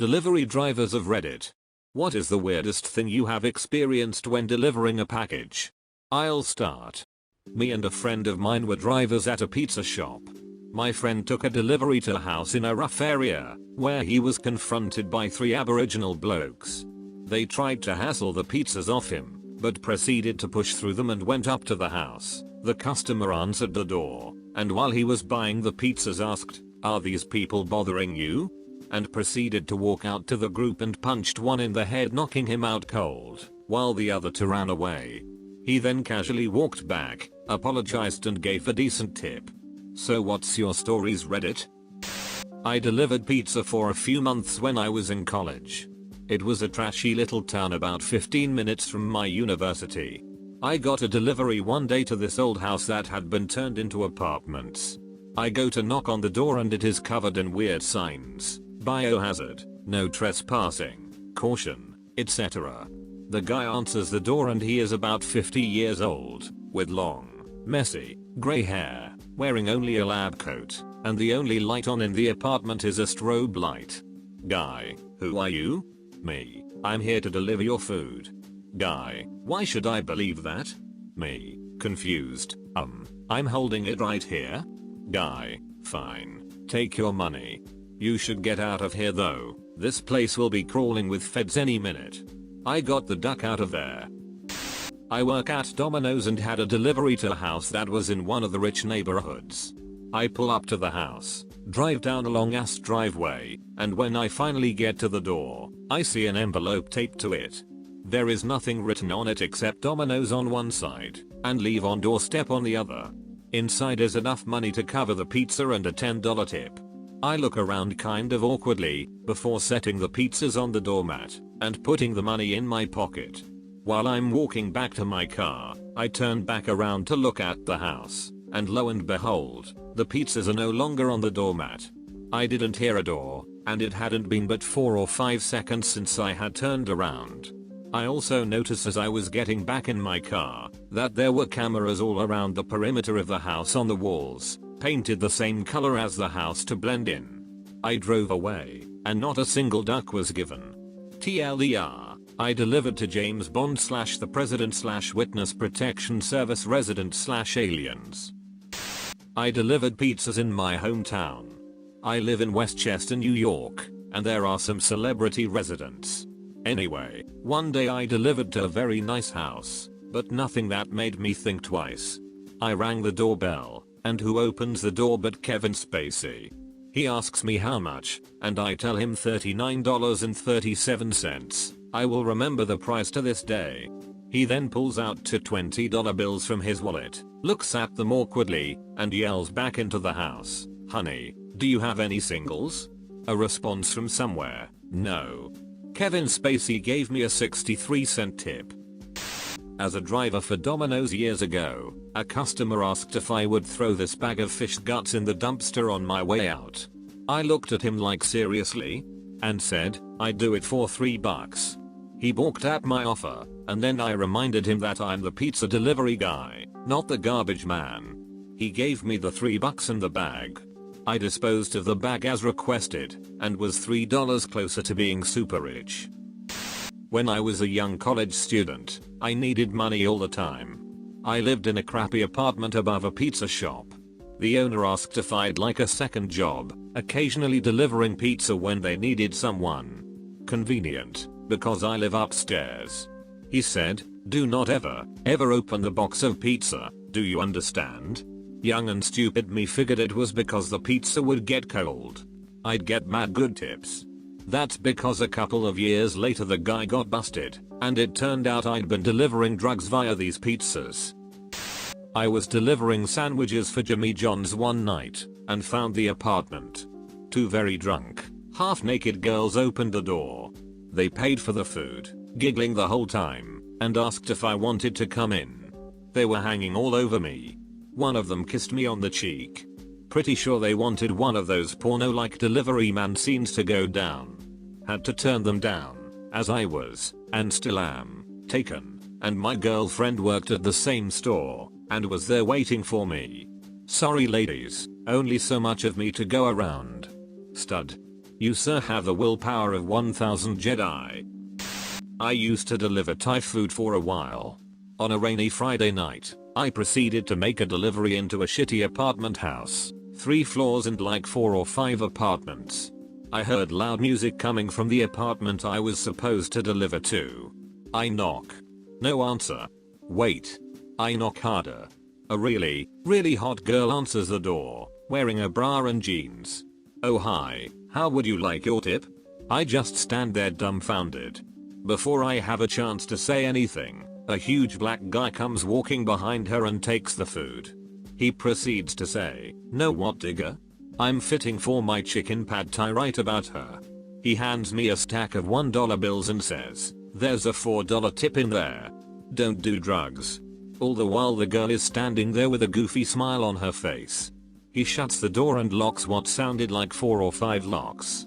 Delivery drivers of Reddit. What is the weirdest thing you have experienced when delivering a package? I'll start. Me and a friend of mine were drivers at a pizza shop. My friend took a delivery to a house in a rough area, where he was confronted by 3 Aboriginal blokes. They tried to hassle the pizzas off him, but proceeded to push through them and went up to the house. The customer answered the door, and while he was buying the pizzas asked, "Are these people bothering you?" and proceeded to walk out to the group and punched one in the head, knocking him out cold, while the other 2 ran away. He then casually walked back, apologized and gave a decent tip. So what's your stories, Reddit? I delivered pizza for a few months when I was in college. It was a trashy little town about 15 minutes from my university. I got a delivery one day to this old house that had been turned into apartments. I go to knock on the door and it is covered in weird signs. Biohazard, no trespassing, caution, etc. The guy answers the door and he is about 50 years old, with long, messy, grey hair, wearing only a lab coat, and the only light on in the apartment is a strobe light. Guy, who are you? Me, I'm here to deliver your food. Guy, why should I believe that? Me, confused, I'm holding it right here. Guy, fine, take your money. You should get out of here though, this place will be crawling with feds any minute. I got the duck out of there. I work at Domino's and had a delivery to a house that was in one of the rich neighborhoods. I pull up to the house, drive down a long ass driveway, and when I finally get to the door, I see an envelope taped to it. There is nothing written on it except Domino's on one side, and leave on doorstep on the other. Inside is enough money to cover the pizza and a $10 tip. I look around kind of awkwardly, before setting the pizzas on the doormat, and putting the money in my pocket. While I'm walking back to my car, I turn back around to look at the house, and lo and behold, the pizzas are no longer on the doormat. I didn't hear a door, and it hadn't been but 4 or 5 seconds since I had turned around. I also noticed as I was getting back in my car, that there were cameras all around the perimeter of the house on the walls, painted the same color as the house to blend in. I drove away, and not a single duck was given. TLDR. I delivered to James Bond / the President / Witness Protection Service resident / aliens. I delivered pizzas in my hometown. I live in Westchester, New York, and there are some celebrity residents. Anyway, one day I delivered to a very nice house, but nothing that made me think twice. I rang the doorbell, and who opens the door but Kevin Spacey. He asks me how much, and I tell him $39.37. I will remember the price to this day. He then pulls out 2 $20 bills from his wallet, looks at them awkwardly, and yells back into the house, "Honey, do you have any singles?" A response from somewhere, "No." Kevin Spacey gave me a 63-cent tip. As a driver for Domino's years ago, a customer asked if I would throw this bag of fish guts in the dumpster on my way out. I looked at him like, seriously? And said, I'd do it for $3. He balked at my offer, and then I reminded him that I'm the pizza delivery guy, not the garbage man. He gave me the $3 and the bag. I disposed of the bag as requested, and was $3 closer to being super rich. When I was a young college student, I needed money all the time. I lived in a crappy apartment above a pizza shop. The owner asked if I'd like a second job, occasionally delivering pizza when they needed someone. Convenient, because I live upstairs. He said, "Do not ever open the box of pizza, do you understand?" Young and stupid me figured it was because the pizza would get cold. I'd get mad good tips. That's because a couple of years later the guy got busted, and it turned out I'd been delivering drugs via these pizzas. I was delivering sandwiches for Jimmy John's one night, and found the apartment. 2 very drunk, half-naked girls opened the door. They paid for the food, giggling the whole time, and asked if I wanted to come in. They were hanging all over me. One of them kissed me on the cheek. Pretty sure they wanted one of those porno-like delivery man scenes to go down. Had to turn them down, as I was, and still am, taken, and my girlfriend worked at the same store, and was there waiting for me. Sorry ladies, only so much of me to go around. Stud. You sir have the willpower of 1000 Jedi. I used to deliver Thai food for a while. On a rainy Friday night, I proceeded to make a delivery into a shitty apartment house. 3 floors and like 4 or 5 apartments. I heard loud music coming from the apartment I was supposed to deliver to. I knock. No answer. Wait. I knock harder. A really, really hot girl answers the door, wearing a bra and jeans. Oh hi, how would you like your tip? I just stand there dumbfounded. Before I have a chance to say anything, a huge black guy comes walking behind her and takes the food. He proceeds to say, "Know what, digger? I'm fitting for my chicken pad thai right about her." He hands me a stack of $1 bills and says, "There's a $4 tip in there. Don't do drugs." All the while the girl is standing there with a goofy smile on her face. He shuts the door and locks what sounded like 4 or 5 locks.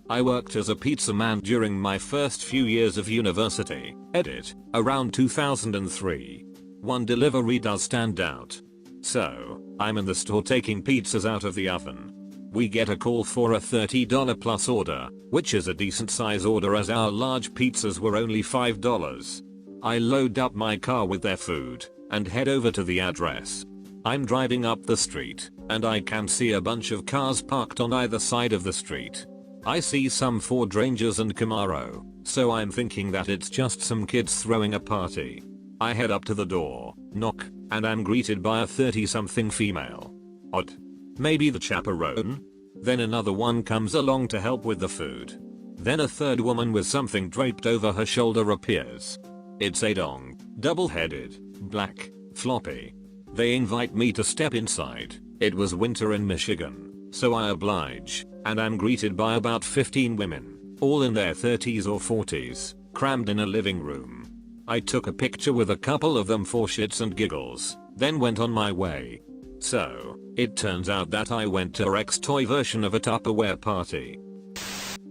I worked as a pizza man during my first few years of university, edit, around 2003. One delivery does stand out. So, I'm in the store taking pizzas out of the oven. We get a call for a $30 plus order, which is a decent size order as our large pizzas were only $5. I load up my car with their food and head over to the address. I'm driving up the street and I can see a bunch of cars parked on either side of the street. I see some Ford Rangers and Camaro, so I'm thinking that it's just some kids throwing a party. I head up to the door, knock, and I'm greeted by a 30-something female. Odd. Maybe the chaperone? Then another one comes along to help with the food. Then a third woman with something draped over her shoulder appears. It's a dong, double-headed, black, floppy. They invite me to step inside. It was winter in Michigan, so I oblige, and I'm greeted by about 15 women, all in their 30s or 40s, crammed in a living room. I took a picture with a couple of them for shits and giggles, then went on my way. So, it turns out that I went to Rex's toy version of a Tupperware party.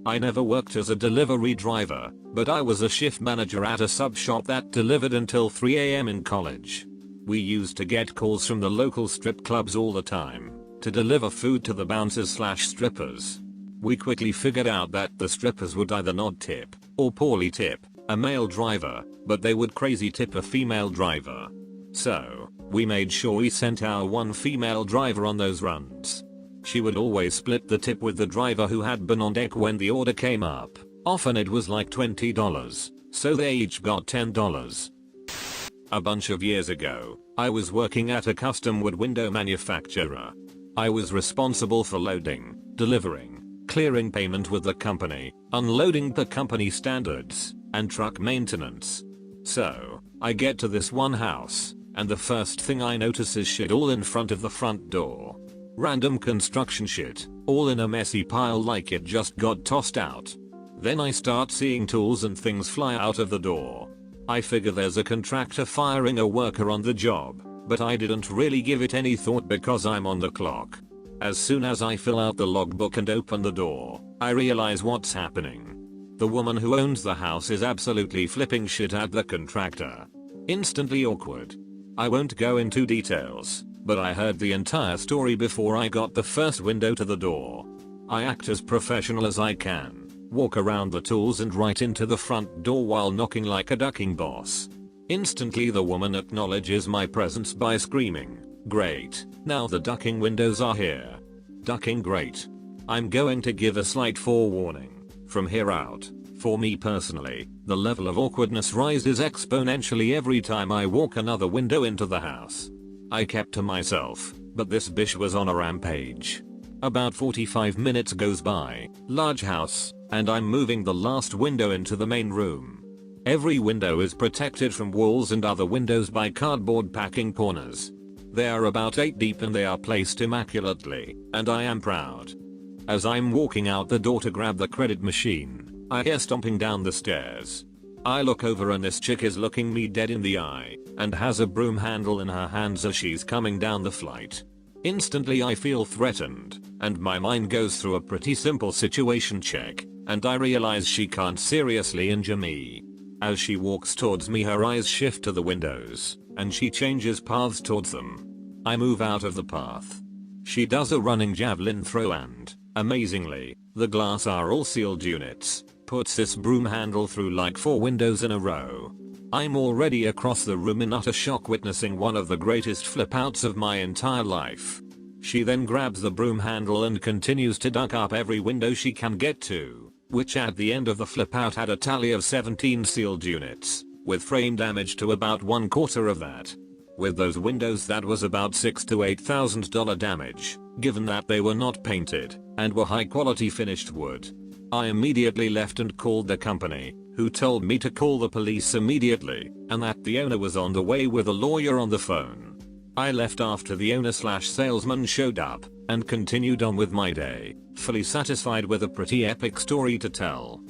I never worked as a delivery driver, but I was a shift manager at a sub shop that delivered until 3 AM in college. We used to get calls from the local strip clubs all the time to deliver food to the bouncers/strippers. We quickly figured out that the strippers would either not tip or poorly tip a male driver, but they would crazy tip a female driver. So, we made sure we sent our one female driver on those runs. She would always split the tip with the driver who had been on deck when the order came up. Often it was like $20, so they each got $10. A bunch of years ago, I was working at a custom wood window manufacturer. I was responsible for loading, delivering, clearing payment with the company, unloading the company standards, and truck maintenance. So, I get to this one house, and the first thing I notice is shit all in front of the front door. Random construction shit, all in a messy pile like it just got tossed out. Then I start seeing tools and things fly out of the door. I figure there's a contractor firing a worker on the job, but I didn't really give it any thought because I'm on the clock. As soon as I fill out the logbook and open the door, I realize what's happening. The woman who owns the house is absolutely flipping shit at the contractor. Instantly awkward. I won't go into details, but I heard the entire story before I got the first window to the door. I act as professional as I can, walk around the tools and right into the front door while knocking like a ducking boss. Instantly the woman acknowledges my presence by screaming, "Great, now the ducking windows are here." Ducking great. I'm going to give a slight forewarning. From here out, for me personally, the level of awkwardness rises exponentially every time I walk another window into the house. I kept to myself, but this bitch was on a rampage. About 45 minutes goes by, large house, and I'm moving the last window into the main room. Every window is protected from walls and other windows by cardboard packing corners. They are about 8 deep and they are placed immaculately, and I am proud. As I'm walking out the door to grab the credit machine, I hear stomping down the stairs. I look over and this chick is looking me dead in the eye and has a broom handle in her hands as she's coming down the flight. Instantly I feel threatened, and my mind goes through a pretty simple situation check, and I realize she can't seriously injure me. As she walks towards me her eyes shift to the windows, and she changes paths towards them. I move out of the path. She does a running javelin throw and Amazingly, the glass are all sealed units. Puts this broom handle through like 4 windows in a row. I'm already across the room in utter shock, witnessing one of the greatest flip outs of my entire life. She then grabs the broom handle and continues to duck up every window she can get to, which at the end of the flip out had a tally of 17 sealed units, with frame damage to about 1/4 of that. With those windows, that was about $6,000 to $8,000 damage, given that they were not painted and were high quality finished wood. I immediately left and called the company, who told me to call the police immediately and that the owner was on the way with a lawyer on the phone. I left after the owner/salesman showed up and continued on with my day, fully satisfied with a pretty epic story to tell.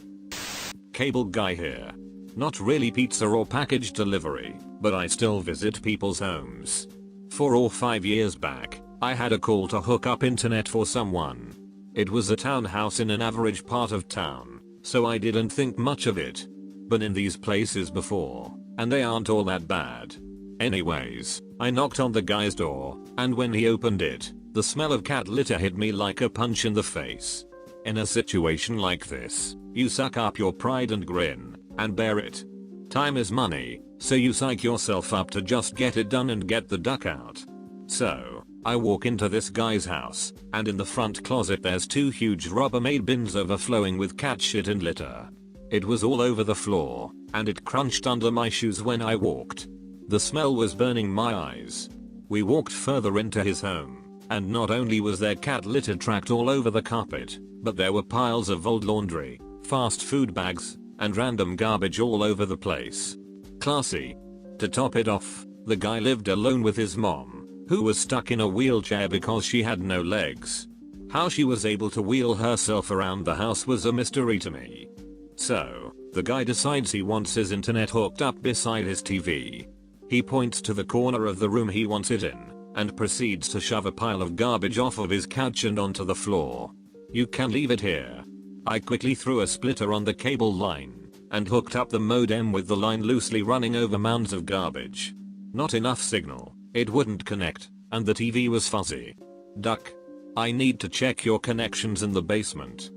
Cable guy here. Not really pizza or package delivery, but I still visit people's homes. 4 or 5 years back, I had a call to hook up internet for someone. It was a townhouse in an average part of town, so I didn't think much of it. Been in these places before, and they aren't all that bad. Anyways, I knocked on the guy's door, and when he opened it, the smell of cat litter hit me like a punch in the face. In a situation like this, you suck up your pride and grin, and bear it. Time is money, so you psych yourself up to just get it done and get the duck out. So, I walk into this guy's house, and in the front closet there's 2 huge Rubbermaid bins overflowing with cat shit and litter. It was all over the floor, and it crunched under my shoes when I walked. The smell was burning my eyes. We walked further into his home, and not only was there cat litter tracked all over the carpet, but there were piles of old laundry, fast food bags, and random garbage all over the place. Classy. To top it off, the guy lived alone with his mom, who was stuck in a wheelchair because she had no legs. How she was able to wheel herself around the house was a mystery to me. So, the guy decides he wants his internet hooked up beside his TV. He points to the corner of the room he wants it in, and proceeds to shove a pile of garbage off of his couch and onto the floor. "You can leave it here." I quickly threw a splitter on the cable line, and hooked up the modem with the line loosely running over mounds of garbage. Not enough signal, it wouldn't connect, and the TV was fuzzy. "Duck. I need to check your connections in the basement."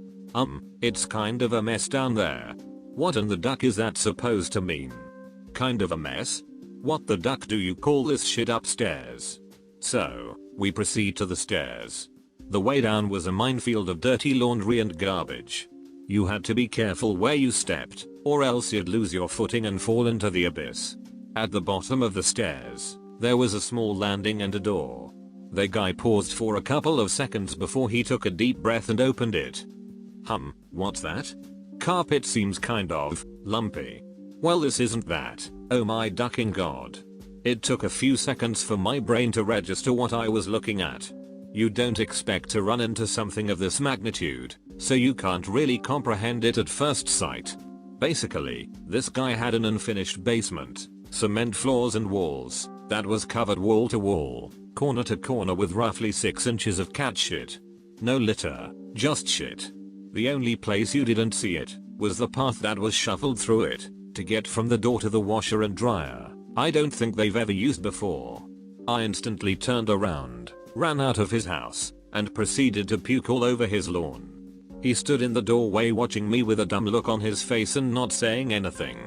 It's kind of a mess down there." "What in the duck is that supposed to mean?" "Kind of a mess? What the duck do you call this shit upstairs?" So, we proceed to the stairs. The way down was a minefield of dirty laundry and garbage. You had to be careful where you stepped, or else you'd lose your footing and fall into the abyss. At the bottom of the stairs, there was a small landing and a door. The guy paused for a couple of seconds before he took a deep breath and opened it. What's that? Carpet seems kind of lumpy. Well, this isn't that. Oh my ducking god. It took a few seconds for my brain to register what I was looking at. You don't expect to run into something of this magnitude, so you can't really comprehend it at first sight. Basically, this guy had an unfinished basement, cement floors and walls, that was covered wall to wall, corner to corner with roughly 6 inches of cat shit. No litter, just shit. The only place you didn't see it was the path that was shuffled through it to get from the door to the washer and dryer. I don't think they've ever used before. I instantly turned around, ran out of his house, and proceeded to puke all over his lawn. He stood in the doorway watching me with a dumb look on his face and not saying anything.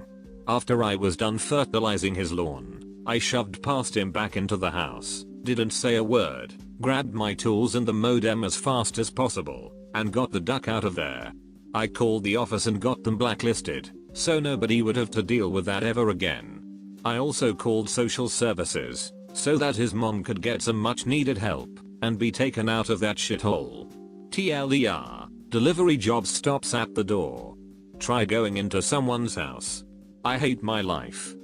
After I was done fertilizing his lawn, I shoved past him back into the house, didn't say a word, grabbed my tools and the modem as fast as possible, and got the duck out of there. I called the office and got them blacklisted, so nobody would have to deal with that ever again. I also called social services, so that his mom could get some much needed help, and be taken out of that shithole. TLDR, delivery job stops at the door. Try going into someone's house. I hate my life.